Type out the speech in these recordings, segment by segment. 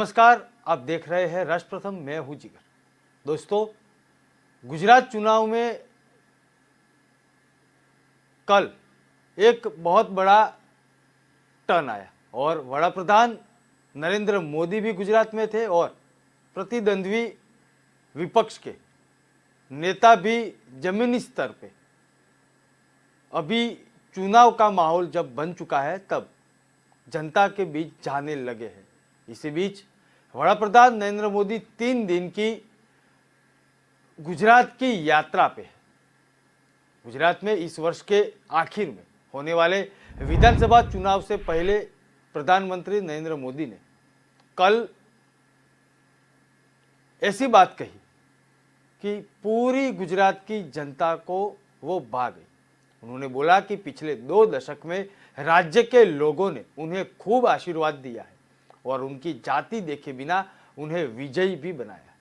नमस्कार, आप देख रहे हैं राष्ट्र प्रथम, मैं हूं जिगर। दोस्तों, गुजरात चुनाव में कल एक बहुत बड़ा टर्न आया और वड़ा प्रधान नरेंद्र मोदी भी गुजरात में थे और प्रतिद्वंद्वी विपक्ष के नेता भी जमीनी स्तर पे। अभी चुनाव का माहौल जब बन चुका है तब जनता के बीच जाने लगे हैं। इसी बीच वड़ा प्रधान नरेंद्र मोदी 3 दिन की गुजरात की यात्रा पे है। गुजरात में इस वर्ष के आखिर में होने वाले विधानसभा चुनाव से पहले प्रधानमंत्री नरेंद्र मोदी ने कल ऐसी बात कही कि पूरी गुजरात की जनता को वो भा गई। उन्होंने बोला कि पिछले 2 दशक में राज्य के लोगों ने उन्हें खूब आशीर्वाद दिया है और उनकी जाति देखे बिना उन्हें विजयी भी बनाया।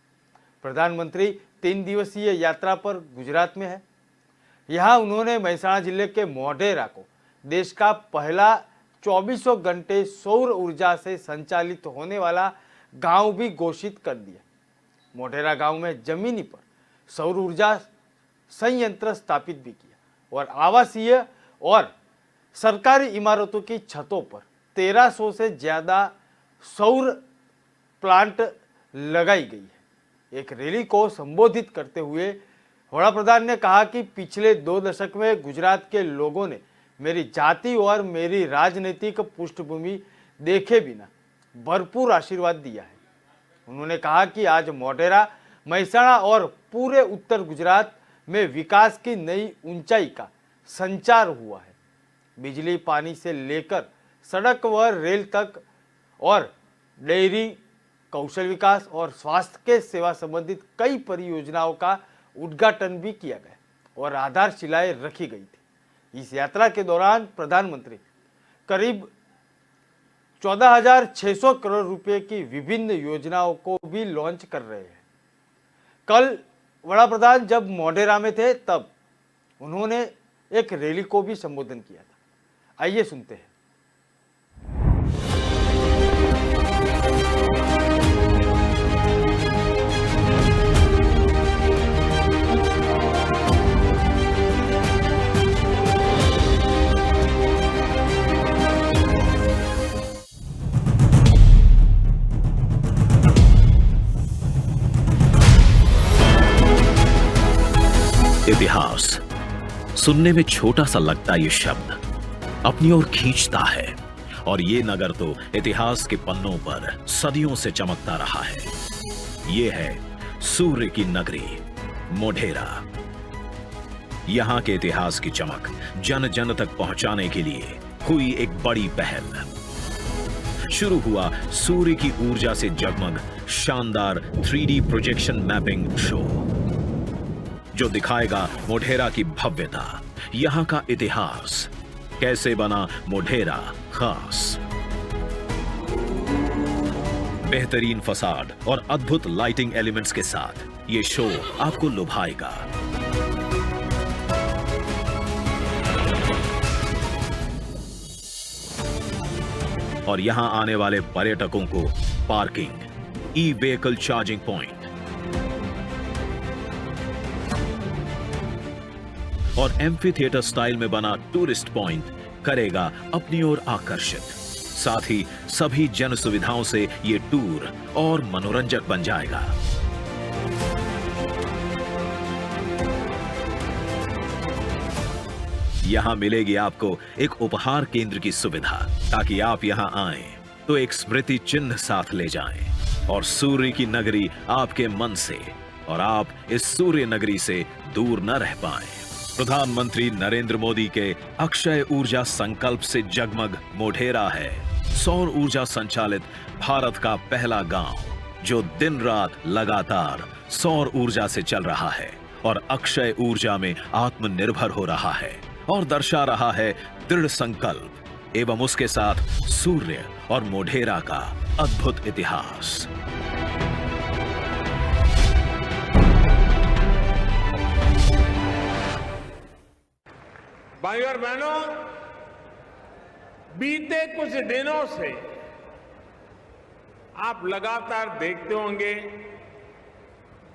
प्रधानमंत्री 3 दिवसीय यात्रा पर गुजरात में है। यहाँ उन्होंने मेहसाणा जिले के मोढेरा को देश का पहला 24 घंटे सौर ऊर्जा से संचालित होने वाला गांव भी घोषित कर दिया। मोढेरा गांव में जमीनी पर सौर ऊर्जा संयंत्र स्थापित भी किया और आवासीय और सरकारी इमारतों की छतों पर 1300 से ज्यादा सौर प्लांट लगाई गई है। एक रैली को संबोधित करते हुए वड़ा प्रधान ने कहा कि पिछले 2 दशक में गुजरात के लोगों ने मेरी जाति और मेरी राजनीतिक पृष्ठभूमि देखे बिना भरपूर आशीर्वाद दिया है। उन्होंने कहा कि आज मोढेरा, मेहसाणा और पूरे उत्तर गुजरात में विकास की नई ऊंचाई का संचार हुआ है। बिजली, पानी से लेकर सड़क व रेल तक और डेयरी, कौशल विकास और स्वास्थ्य के सेवा संबंधित कई परियोजनाओं का उद्घाटन भी किया गया और आधारशिलाएं रखी गई थी। इस यात्रा के दौरान प्रधानमंत्री करीब 14,600 करोड़ रुपए की विभिन्न योजनाओं को भी लॉन्च कर रहे हैं। कल वड़ा प्रधान जब मोढेरा में थे तब उन्होंने एक रैली को भी संबोधन किया था। आइए सुनते हैं। इतिहास सुनने में छोटा सा लगता ये शब्द अपनी ओर खींचता है और ये नगर तो इतिहास के पन्नों पर सदियों से चमकता रहा है। ये है सूर्य की नगरी मोढेरा। यहां के इतिहास की चमक जन जन तक पहुंचाने के लिए हुई एक बड़ी पहल। शुरू हुआ सूर्य की ऊर्जा से जगमग शानदार 3D प्रोजेक्शन मैपिंग शो जो दिखाएगा मोढेरा की भव्यता, यहां का इतिहास, कैसे बना मोढेरा खास। बेहतरीन फसाड और अद्भुत लाइटिंग एलिमेंट्स के साथ ये शो आपको लुभाएगा। और यहां आने वाले पर्यटकों को parking, e vehicle charging point और एम्फी थिएटर स्टाइल में बना टूरिस्ट पॉइंट करेगा अपनी ओर आकर्षित। साथ ही सभी जन सुविधाओं से ये टूर और मनोरंजक बन जाएगा। यहां मिलेगी आपको एक उपहार केंद्र की सुविधा ताकि आप यहां आएं तो एक स्मृति चिन्ह साथ ले जाएं और सूर्य की नगरी आपके मन से और आप इस सूर्य नगरी से दूर न रह पाएं। प्रधानमंत्री नरेंद्र मोदी के अक्षय ऊर्जा संकल्प से जगमग मोढेरा है सौर ऊर्जा संचालित भारत का पहला गांव जो दिन रात लगातार सौर ऊर्जा से चल रहा है और अक्षय ऊर्जा में आत्मनिर्भर हो रहा है और दर्शा रहा है दृढ़ संकल्प एवं उसके साथ सूर्य और मोढेरा का अद्भुत इतिहास। भाइयों और बहनों, बीते कुछ दिनों से आप लगातार देखते होंगे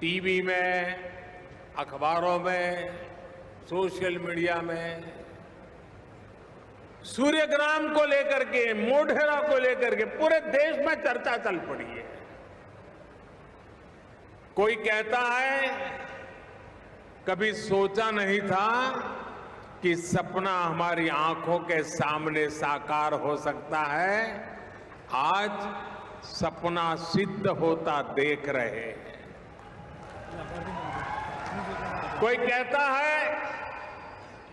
टीवी में, अखबारों में, सोशल मीडिया में सूर्यग्राम को लेकर के, मोढेरा को लेकर के पूरे देश में चर्चा चल पड़ी है। कोई कहता है कभी सोचा नहीं था कि सपना हमारी आंखों के सामने साकार हो सकता है। आज सपना सिद्ध होता देख रहे हैं। कोई कहता है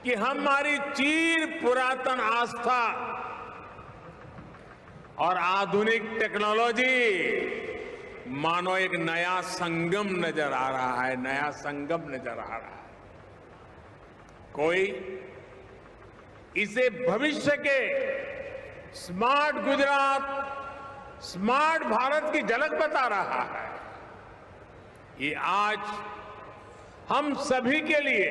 कि हमारी चीर पुरातन आस्था और आधुनिक टेक्नोलॉजी मानो एक नया संगम नजर आ रहा है, नया संगम नजर आ रहा है। कोई इसे भविष्य के स्मार्ट गुजरात, स्मार्ट भारत की झलक बता रहा है। ये आज हम सभी के लिए,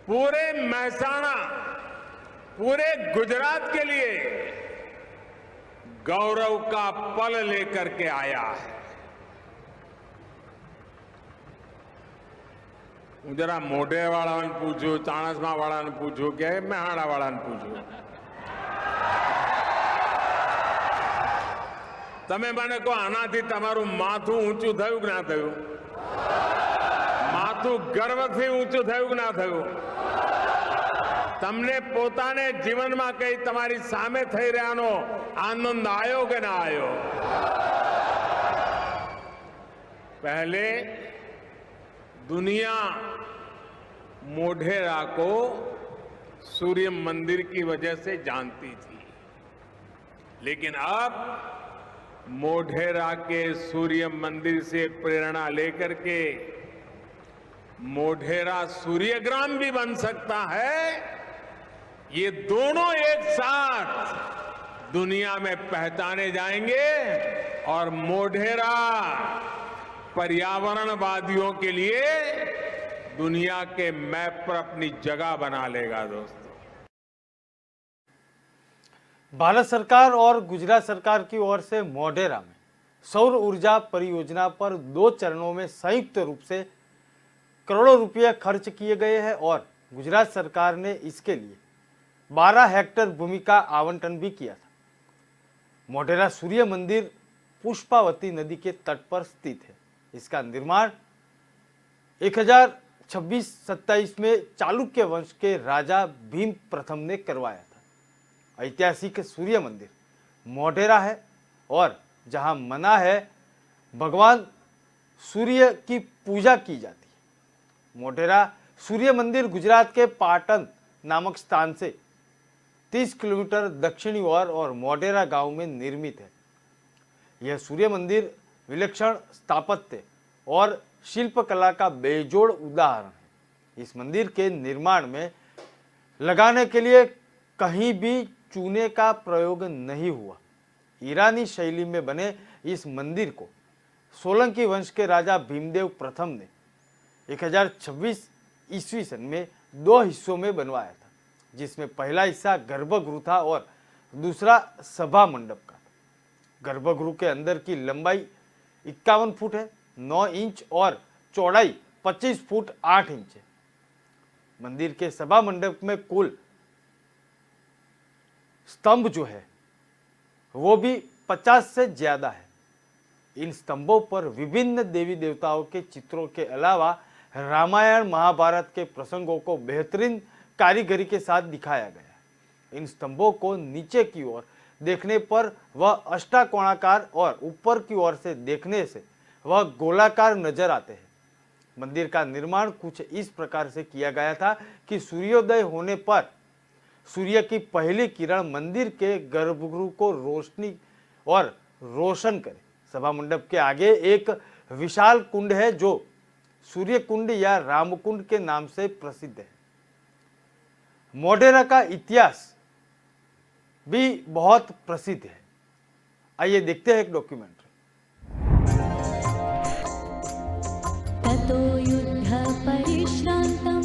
पूरे महसाणा, पूरे गुजरात के लिए गौरव का पल लेकर के आया है। હું જરા મોઢેવાળાને પૂછ્યું, ચાણસમાવાળાને પૂછ્યું કે મહેસાણાવાળાને પૂછ્યું, તમે મને કહો આનાથી તમારું માથું ઊંચું થયું કે ના થયું? માથું ગર્વથી ઊંચું થયું કે ના થયું? તમને પોતાને જીવનમાં કઈ તમારી સામે થઈ રહ્યાનો આનંદ આવ્યો કે ના આવ્યો? पहले दुनिया मोढेरा को सूर्य मंदिर की वजह से जानती थी, लेकिन अब मोढेरा के सूर्य मंदिर से प्रेरणा लेकर के मोढेरा सूर्यग्राम भी बन सकता है। ये दोनों एक साथ दुनिया में पहचाने जाएंगे और मोढेरा पर्यावरणवादियों के लिए दुनिया के मैप पर अपनी जगह बना लेगा। दोस्तों, भारत सरकार और गुजरात सरकार की ओर से मोढेरा में सौर ऊर्जा परियोजना पर 2 चरणों में संयुक्त रूप से करोड़ों रुपए खर्च किए गए हैं और गुजरात सरकार ने इसके लिए 12 हेक्टेयर भूमि का आवंटन भी किया था। मोढेरा सूर्य मंदिर पुष्पावती नदी के तट पर स्थित है। इसका निर्माण 1026-27 में चालुक्य वंश के राजा भीम प्रथम ने करवाया था। ऐतिहासिक सूर्य मंदिर मोढेरा है और जहां मना है भगवान सूर्य की पूजा की जाती है। मोढेरा सूर्य मंदिर गुजरात के पाटन नामक स्थान से 30 किलोमीटर दक्षिणी ओर और मोढेरा गांव में निर्मित है। यह सूर्य मंदिर विलक्षण स्थापत्य और शिल्पकला का बेजोड़ उदाहरण है। इस मंदिर के निर्माण में लगाने के लिए कहीं भी चूने का प्रयोग नहीं हुआ। ईरानी शैली में बने इस मंदिर को सोलंकी वंश के राजा भीमदेव प्रथम ने 1026 ईस्वी सन में 2 हिस्सों में बनवाया था, जिसमें पहला हिस्सा गर्भगृह था और दूसरा सभा मंडप का था। गर्भगृह के अंदर की लंबाई 51 फुट है, 9 इंच और चौड़ाई 25 फुट 8 इंच है। मंदिर के सभा मंडप में कुल स्तंभ जो है वो भी 50 से ज्यादा है। इन स्तंभों पर विभिन्न देवी देवताओं के चित्रों के अलावा रामायण महाभारत के प्रसंगों को बेहतरीन कारीगरी के साथ दिखाया गया है। इन स्तंभों को नीचे की ओर देखने पर वह अष्टकोणाकार और ऊपर की ओर से देखने से वह गोलाकार नजर आते हैं। मंदिर का निर्माण कुछ इस प्रकार से किया गया था कि सूर्योदय होने पर सूर्य की पहली किरण मंदिर के गर्भगृह को रोशनी और रोशन करे। सभा मंडप के आगे एक विशाल कुंड है जो सूर्य कुंड या रामकुंड के नाम से प्रसिद्ध है। मोढेरा का इतिहास भी बहुत प्रसिद्ध है। आइए देखते हैं एक डॉक्यूमेंट्री। ततो युद्ध परिश्रान्तं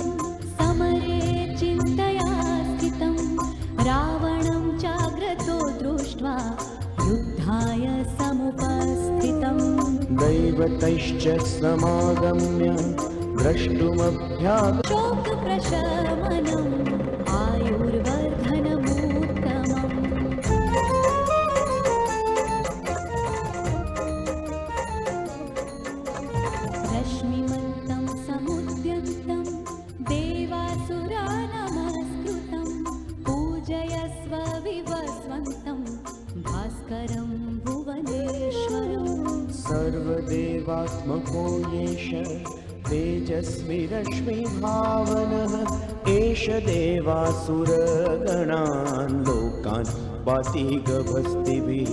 समरे चिन्तया स्थितं रावणं चाग्रतो दृष्ट्वा युद्धाय मुनिश्च समागम्य द्रष्टुमभ्यागतः। शोकप्रशमनम् आयुर्वर्धनमुत्तमम्। रश्मिमन्तं समुद्यन्तं देवासुरा नमस्कृतं पूजयस्व विवस्वन्तं भास्करं भुवनेश्वरम्। सर्वदेवात्मको येष तेजस्वी रश्मिभावनः एष देवासुरगणान् लोकान् वाति गभस्तिभिः।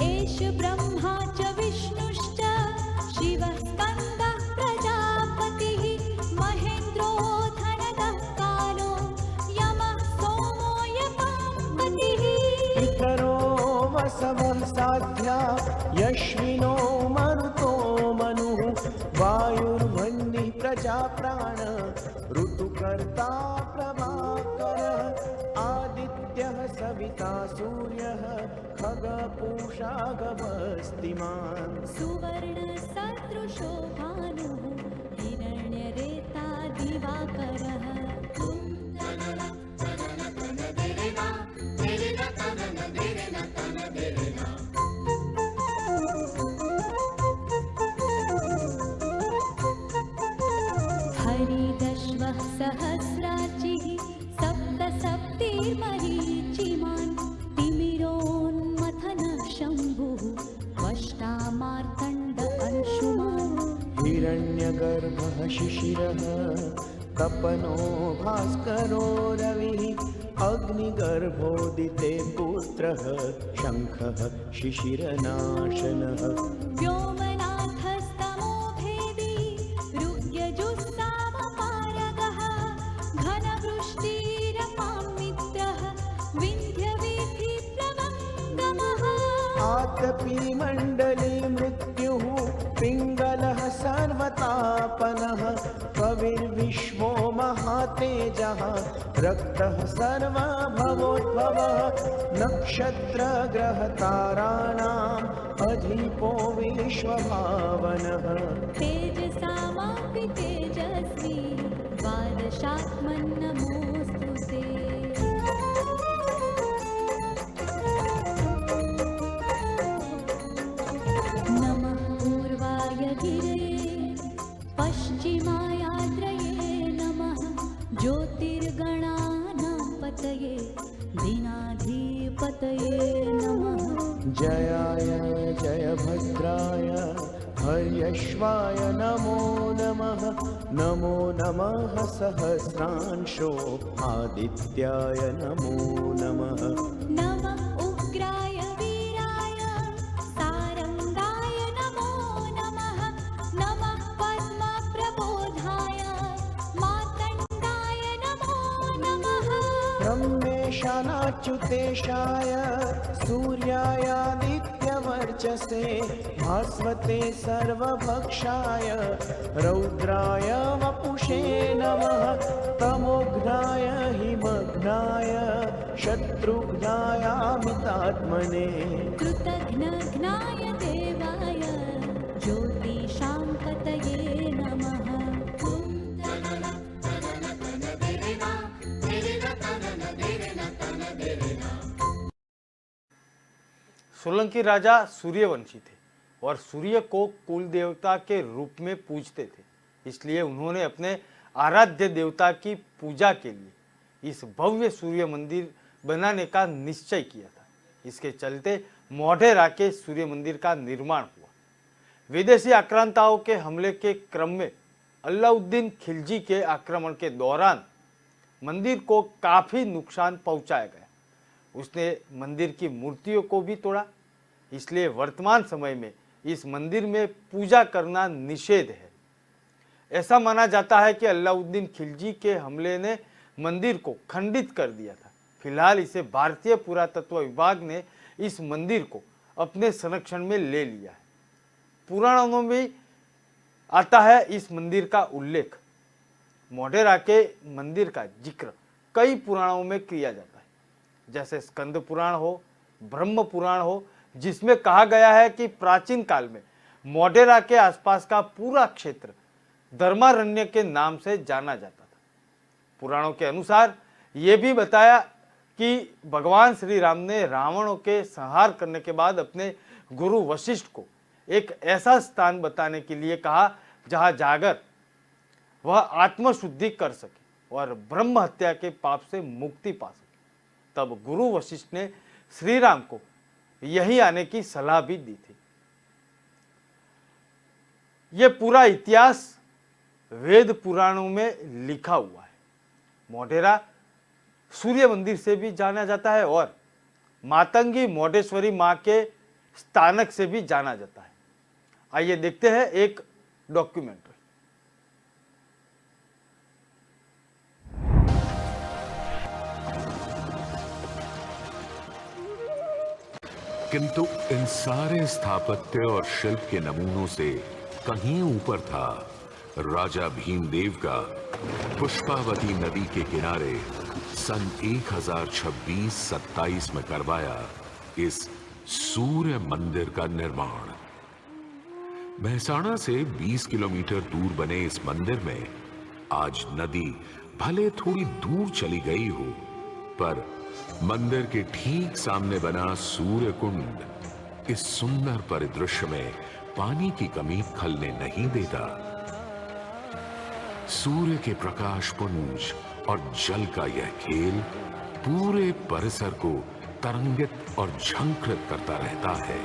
एष ब्रह्मा च विष्णुश्च शिवः स्कन्दः प्रजापतिः महेन्द्रो धनदः कालो यमः सोमो यमापतिः। पितरो वसवः साध्या यश्विनो मरुतो मनुः वायुर्वह्निः प्रजाप्राण ऋतुकर्ता प्रभाकरः आदित्यः सविता सूर्यः खगपूषा गभस्तिमान्। सुवर्णसदृशो भानुः हिरण्यरेता दिवाकरः। हरिदश्वः सहस्राचिः सप्त सप्तिर्मरीचिमान् तिमिरोन्मथनः शम्भुः त्वष्टा अंशुमान्। हिरण्यगर्भः शिशिरः तपनो भास्करो रविः अग्निगर्भोदिते पुत्रः शङ्खः शिशिरनाशनः। व्योमनाथस्तमो भेदी ऋग्यजुस्सामपारगः घनवृष्टिरपां मित्रः विन्ध्यवीथिप्लवङ्गमः। आतपी मण्डले मृत्युः पिङ्गलः सर्वतापनः कविर्विश्वो महातेजः रक्तः सर्वभवोद्भवः नक्षत्रग्रहताराणाम् अधिपो विश्वभावनः। तेजसामापि तेजस्वी द्वादशात्मन्नमोऽस्तु ते। नमः पूर्वाय गिरे पश्चिमायाद्रये नमः ज्योतिर्गणानां पतये दीनाधिपतये नमः। जयाय जयभद्राय हर्यश्वाय नमो नमः। नमो नमः सहस्रांशो आदित्याय नमो नमः। नमः उग्राय वीराय सारङ्गाय नमो नमः। नमः पद्मप्रबोधाय मार्तण्डाय नमो नमः। ब्रह्मेशानाच्युतेशाय सूर्यायादित्यवर्चसे भास्वते सर्वभक्षाय रौद्राय वपुषे नमः। तमोघ्नाय हिमघ्नाय शत्रुघ्नायामितात्मने कृतघ्नघ्नाय देवाय ज्योतिषां पतये नमः। सोलंकी राजा सूर्यवंशी थे और सूर्य को कुल देवता के रूप में पूजते थे, इसलिए उन्होंने अपने आराध्य देवता की पूजा के लिए इस भव्य सूर्य मंदिर बनाने का निश्चय किया था। इसके चलते मोढेरा के सूर्य मंदिर का निर्माण हुआ। विदेशी आक्रांताओं के हमले के क्रम में अलाउद्दीन खिलजी के आक्रमण के दौरान मंदिर को काफी नुकसान पहुंचाया गया। उसने मंदिर की मूर्तियों को भी तोड़ा, इसलिए वर्तमान समय में इस मंदिर में पूजा करना निषेध है। ऐसा माना जाता है कि अलाउद्दीन खिलजी के हमले ने मंदिर को खंडित कर दिया था। फिलहाल इसे भारतीय पुरातत्व विभाग ने इस मंदिर को अपने संरक्षण में ले लिया है। पुराणों में आता है इस मंदिर का उल्लेख। मोढेरा के मंदिर का जिक्र कई पुराणों में किया जाता है, जैसे स्कंद पुराण हो, ब्रह्म पुराण हो, जिसमें कहा गया है कि प्राचीन काल में मोढेरा के आसपास का पूरा क्षेत्र धर्मारण्य के नाम से जाना जाता था। पुराणों के अनुसार ये भी बताया कि भगवान श्री राम ने रावणों के संहार करने के बाद अपने गुरु वशिष्ठ को एक ऐसा स्थान बताने के लिए कहा जहां जाकर वह आत्मशुद्धि कर सके और ब्रह्म हत्या के पाप से मुक्ति पा सके। तब गुरु वशिष्ठ ने श्री राम को यहीं आने की सलाह भी दी थी। यह पूरा इतिहास वेद पुराणों में लिखा हुआ है। मोढेरा सूर्य मंदिर से भी जाना जाता है और मातंगी मोढेश्वरी मां के स्थानक से भी जाना जाता है। आइए देखते हैं एक डॉक्यूमेंट्री। किंतु इन सारे स्थापत्य और शिल्प के नमूनों से कहीं ऊपर था राजा भीमदेव का पुष्पावती नदी के किनारे सन 1026-27 में करवाया इस सूर्य मंदिर का निर्माण। मेहसाणा से 20 किलोमीटर दूर बने इस मंदिर में आज नदी भले थोड़ी दूर चली गई हो, पर मंदिर के ठीक सामने बना सूर्य कुंड इस सुंदर परिदृश्य में पानी की कमी खलने नहीं देता। सूर्य के प्रकाश पुंज और जल का यह खेल पूरे परिसर को तरंगित और झंकृत करता रहता है।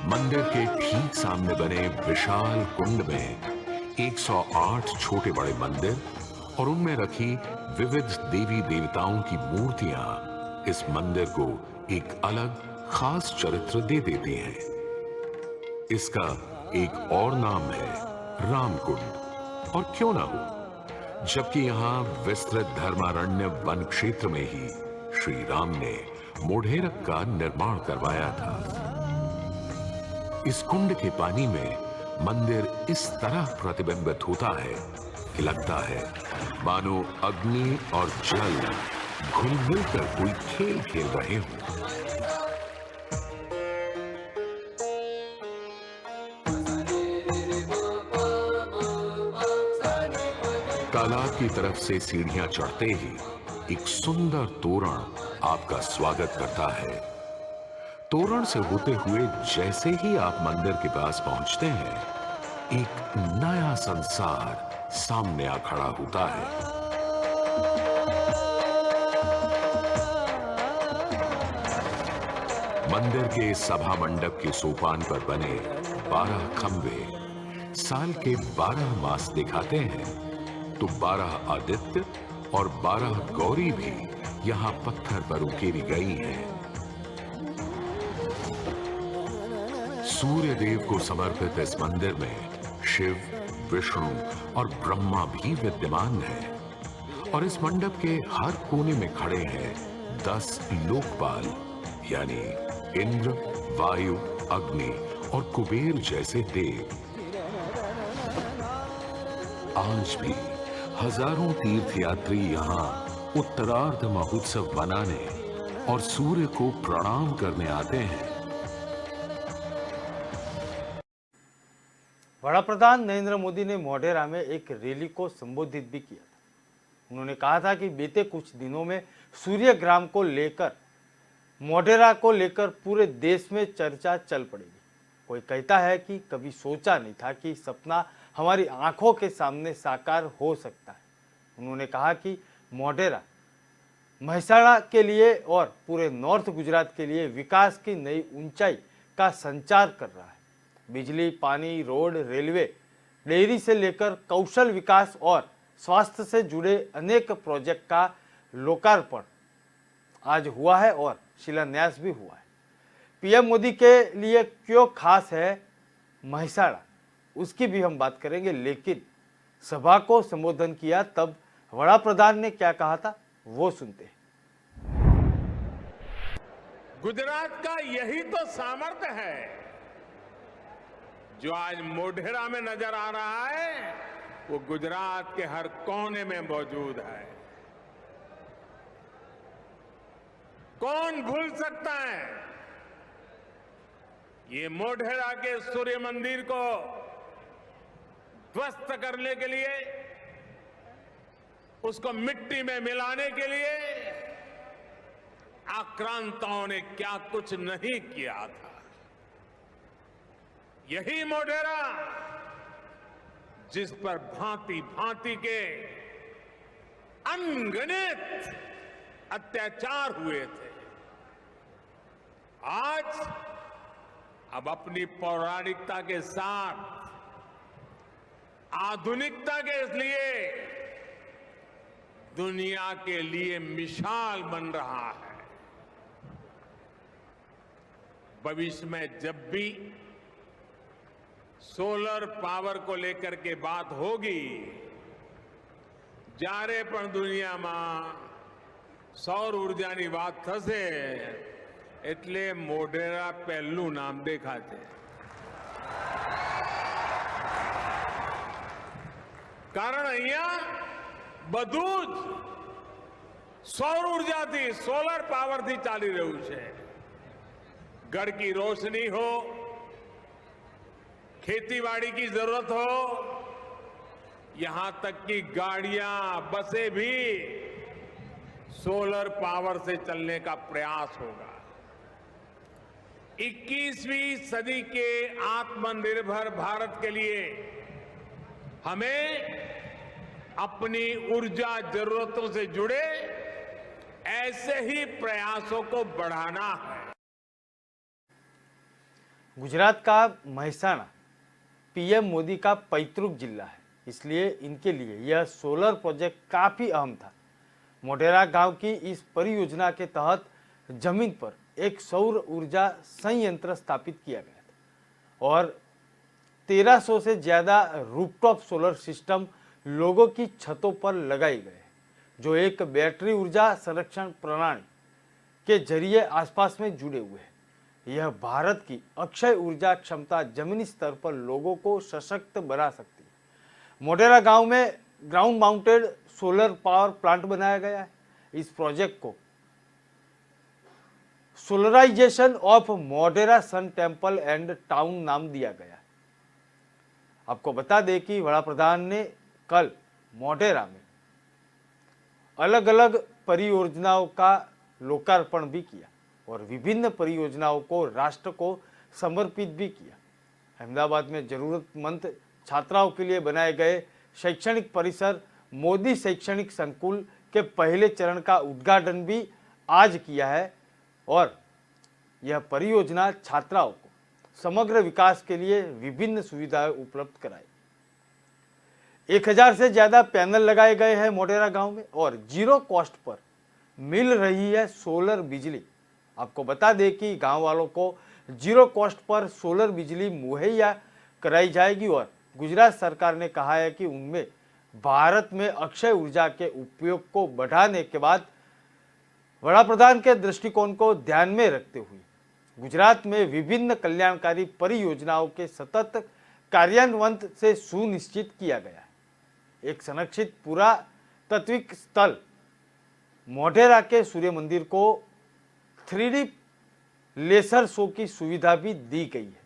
मंदिर के ठीक सामने बने विशाल कुंड में 108 छोटे बड़े मंदिर और उनमें रखी विविध देवी देवताओं की मूर्तियां इस मंदिर को एक अलग खास चरित्र दे देती हैं। इसका एक और नाम है रामकुंड, और क्यों ना हो, जबकि यहां विस्तृत धर्मारण्य वन क्षेत्र में ही श्री राम ने मोढेरक का निर्माण करवाया था। इस कुंड के पानी में मंदिर इस तरह प्रतिबिंबित होता है कि लगता है मानो अग्नि और जल घुल मिलकर कोई खेल खेल रहे हों। तालाब की तरफ से सीढ़ियां चढ़ते ही एक सुंदर तोरण आपका स्वागत करता है। तोरण से होते हुए जैसे ही आप मंदिर के पास पहुंचते हैं, एक नया संसार सामने आ खड़ा होता है। मंदिर के सभा मंडप के सोपान पर बने 12 खंबे साल के 12 मास दिखाते हैं, तो 12 आदित्य और 12 गौरी भी यहां पत्थर पर उकेरी गई हैं। सूर्य देव को समर्पित इस मंदिर में शिव, विष्णु और ब्रह्मा भी विद्यमान हैं, और इस मंडप के हर कोने में खड़े हैं 10 लोकपाल, यानी इंद्र, वायु, अग्नि और कुबेर जैसे देव। आज भी हजारों तीर्थयात्री यहाँ उत्तरार्ध महोत्सव मनाने और सूर्य को प्रणाम करने आते हैं। वडाप्रधान नरेंद्र मोदी ने मोढेरा में एक रैली को संबोधित भी किया था। उन्होंने कहा था कि बीते कुछ दिनों में सूर्यग्राम को लेकर, मोढेरा को लेकर पूरे देश में चर्चा चल पड़ेगी। कोई कहता है कि कभी सोचा नहीं था कि सपना हमारी आंखों के सामने साकार हो सकता है। उन्होंने कहा कि मोढेरा मेहसाणा के लिए और पूरे नॉर्थ गुजरात के लिए विकास की नई ऊंचाई का संचार कर रहा है। बिजली, पानी, रोड, रेलवे, डेयरी से लेकर कौशल विकास और स्वास्थ्य से जुड़े अनेक प्रोजेक्ट का लोकार्पण आज हुआ है और शिलान्यास भी हुआ है। पीएम मोदी के लिए क्यों खास है मेहसाणा, उसकी भी हम बात करेंगे, लेकिन सभा को संबोधन किया तब वडाप्रधान ने क्या कहा था वो सुनते हैं। गुजरात का यही तो सामर्थ्य है जो आज मोढेरा में नजर आ रहा है, वो गुजरात के हर कोने में मौजूद है। कौन भूल सकता है? ये मोढेरा के सूर्य मंदिर को ध्वस्त करने के लिए, उसको मिट्टी में मिलाने के लिए आक्रांताओं ने क्या कुछ नहीं किया था। यही मोढेरा जिस पर भांति भांति के अनगिनत अत्याचार हुए थे, आज अब अपनी पौराणिकता के साथ आधुनिकता के लिए दुनिया के लिए मिसाल बन रहा है। भविष्य में जब भी सोलर पावर को लेकर के बात होगी, જ્યારે પણ દુનિયામાં સૌર ઉર્જાની વાત થશે એટલે મોઢેરા પહેલું નામ દેખાશે। કારણ અહીંયા બધું જ સૌર ઉર્જાથી, સોલર પાવરથી ચાલી રહ્યું છે। घर की रोशनी हो, खेतीबाड़ी की जरूरत हो, यहां तक कि गाड़ियां, बसें भी सोलर पावर से चलने का प्रयास होगा। 21वीं सदी के आत्मनिर्भर भारत के लिए हमें अपनी ऊर्जा जरूरतों से जुड़े ऐसे ही प्रयासों को बढ़ाना है। गुजरात का महसाणा पीएम मोदी का पैतृक जिला है, इसलिए इनके लिए यह सोलर प्रोजेक्ट काफी अहम था। मोढेरा गांव की इस परियोजना के तहत जमीन पर एक सौर ऊर्जा संयंत्र स्थापित किया गया था और 1300 से ज्यादा रूफटॉप सोलर सिस्टम लोगों की छतों पर लगाए गए, जो एक बैटरी ऊर्जा संरक्षण प्रणाली के जरिए आसपास में जुड़े हुए हैं। यह भारत की अक्षय ऊर्जा क्षमता जमीनी स्तर पर लोगों को सशक्त बना सकती है। मोढेरा गांव में ground mounted solar power plant बनाया गया है। इस प्रोजेक्ट को solarisation of Modhera sun temple and town नाम दिया गया है। आपको बता दें कि वड़ा प्रधान ने कल मोढेरा में अलग अलग परियोजनाओं का लोकार्पण भी किया और विभिन्न परियोजनाओं को राष्ट्र को समर्पित भी किया। अहमदाबाद में जरूरतमंद छात्राओं के लिए बनाए गए शैक्षणिक परिसर मोदी शैक्षणिक संकुल के पहले चरण का उद्घाटन भी आज किया है और यह परियोजना छात्राओं को समग्र विकास के लिए विभिन्न सुविधाएं उपलब्ध कराई। 1000 से ज्यादा पैनल लगाए गए हैं मोढेरा गांव में और जीरो कॉस्ट पर मिल रही है सोलर बिजली। आपको बता दें कि गांव वालों को जीरो कॉस्ट पर सोलर बिजली मुहैया कराई जाएगी और गुजरात सरकार ने कहा है कि उनमें भारत में अक्षय ऊर्जा के उपयोग को बढ़ाने के बाद वड़ा प्रधान के दृष्टिकोण को ध्यान में रखते हुए गुजरात में विभिन्न कल्याणकारी परियोजनाओं के सतत कार्यान्वयन से सुनिश्चित किया गया है। एक संरक्षित पुरातात्विक स्थल मोढेरा के सूर्य मंदिर को 3D लेसर शो की सुविधा भी दी गई है।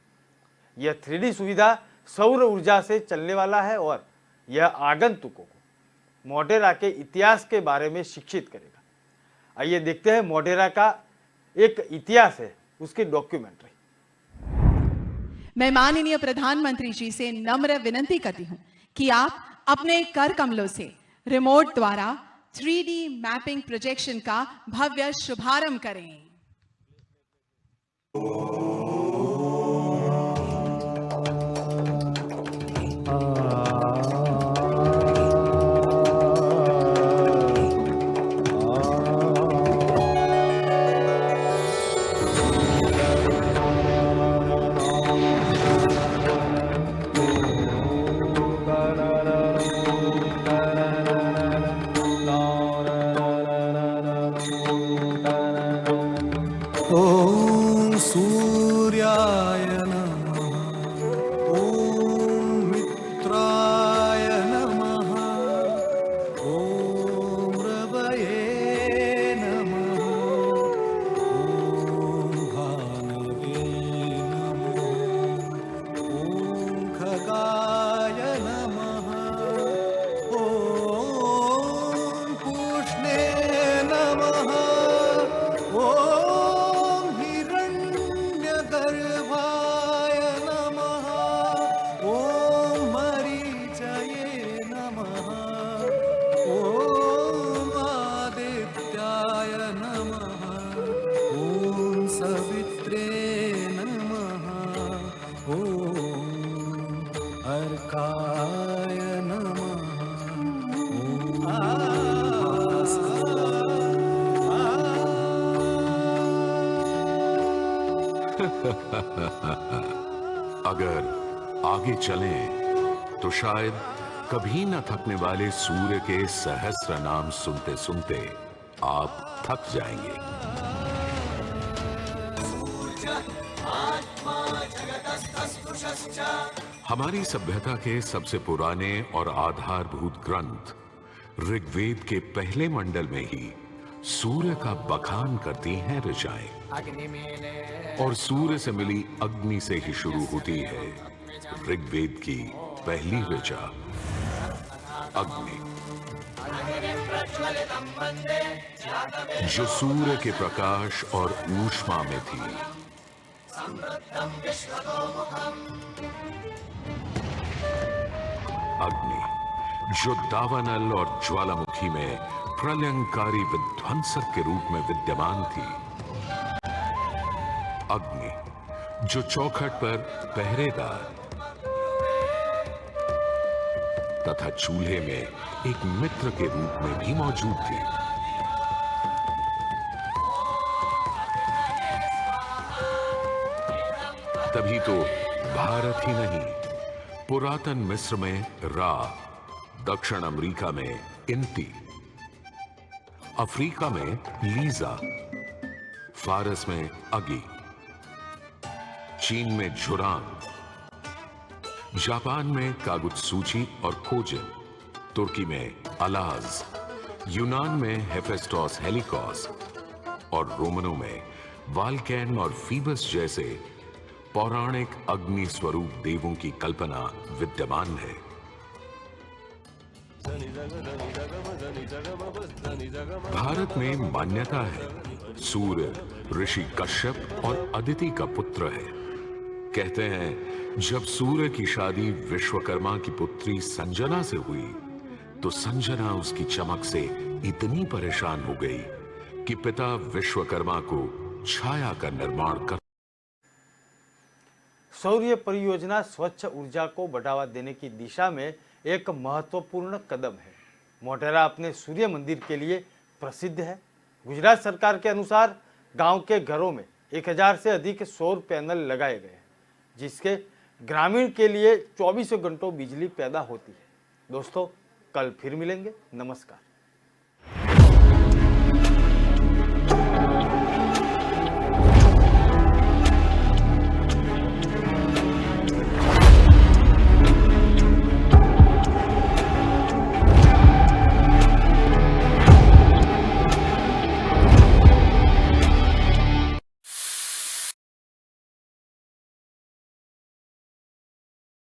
यह 3D सुविधा सौर ऊर्जा से चलने वाला है और यह आगंतुकों को मोढेरा के इतिहास के बारे में शिक्षित करेगा। आइए देखते हैं मोढेरा का एक इतिहास है, उसकी डॉक्यूमेंट्री। मैं माननीय प्रधानमंत्री जी से नम्र विनती करती हूं कि आप अपने कर कमलों से रिमोट द्वारा 3D मैपिंग प्रोजेक्शन का भव्य शुभारंभ करें। ॐ सूर्याय नमः, ॐ मित्राय नमः, ॐ रवये नमः, तारकाय नमः। ॐ अगर आगे चलें तो शायद कभी न थकने वाले सूर्य के सहस्र नाम सुनते सुनते आप थक जाएंगे। हमारी सभ्यता के सबसे पुराने और आधारभूत ग्रंथ ऋग्वेद के पहले मंडल में ही सूर्य का बखान करती हैं ऋचाएं, और सूर्य से मिली अग्नि से ही शुरू होती है ऋग्वेद की पहली ऋचा अग्नि, जो सूर्य के प्रकाश और ऊष्मा में थी। अग्नि जो दावानल और ज्वालामुखी में प्रलयंकारी विध्वंसक के रूप में विद्यमान थी। अग्नि जो चौखट पर पहरेदार तथा चूल्हे में एक मित्र के रूप में भी मौजूद थी। तभी तो भारत ही नहीं, पुरातन मिस्र में रा, दक्षिण अमेरिका में इंती, अफ्रीका में लीजा, फारस में अगी, चीन में झुरांग, जापान में कागुत्सूची और कोजिन, तुर्की में अलाज, यूनान में हेफेस्टोस हेलिकोस और रोमनों में वाल्कैन और फीबस जैसे पौराणिक अग्नि स्वरूप देवों की कल्पना विद्यमान है। भारत में मान्यता है सूर्य ऋषि कश्यप और अदिति का पुत्र है। कहते हैं जब सूर्य की शादी विश्वकर्मा की पुत्री संजना से हुई तो संजना उसकी चमक से इतनी परेशान हो गई कि पिता विश्वकर्मा को छाया का निर्माण कर। सौर्य परियोजना स्वच्छ ऊर्जा को बढ़ावा देने की दिशा में एक महत्वपूर्ण कदम है। मोटेरा अपने सूर्य मंदिर के लिए प्रसिद्ध है। गुजरात सरकार के अनुसार गांव के घरों में 1000 से अधिक सौर पैनल लगाए गए हैं, जिसके ग्रामीण के लिए 24 घंटों बिजली पैदा होती है। दोस्तों, कल फिर मिलेंगे। नमस्कार।